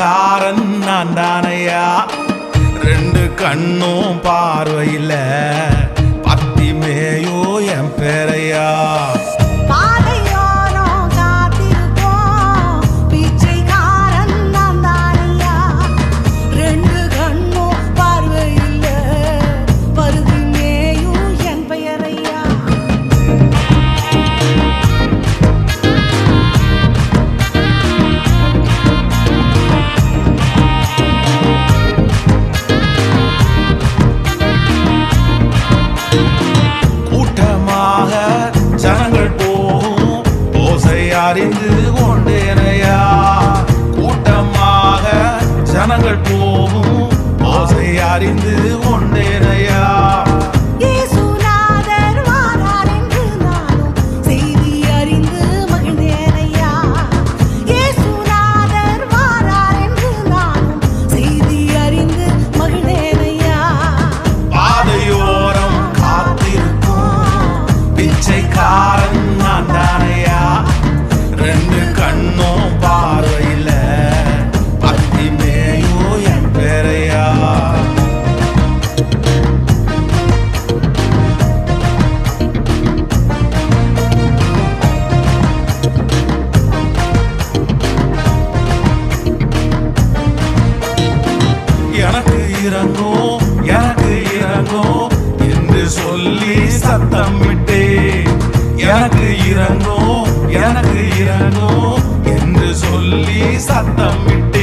பிச்சைக்காரன் நான் தானையா, ரெண்டு கண்ணும் பார்வையில் பத்தி மேயோ என் பேரையா. அறிந்து கொண்டேனையா, கூட்டமாக ஜனங்கள் போகும் ஓசை அறிந்து கொண்டேனையா. பாதையோரம் காத்திருக்கும் பிச்சைக்காரன் நான் தானையா, ரெண்டு கண்ணும் பார்வையில் பத்தி மேயோ என் பேரையா. எனக்கு இறங்கும் எனக்கு இறங்கும் என்று சொல்லி சத்தம் விட்டே, எனக்கு இறங்கும் எனக்கு இறங்கும் என்று சொல்லி சத்தம் விட்டே.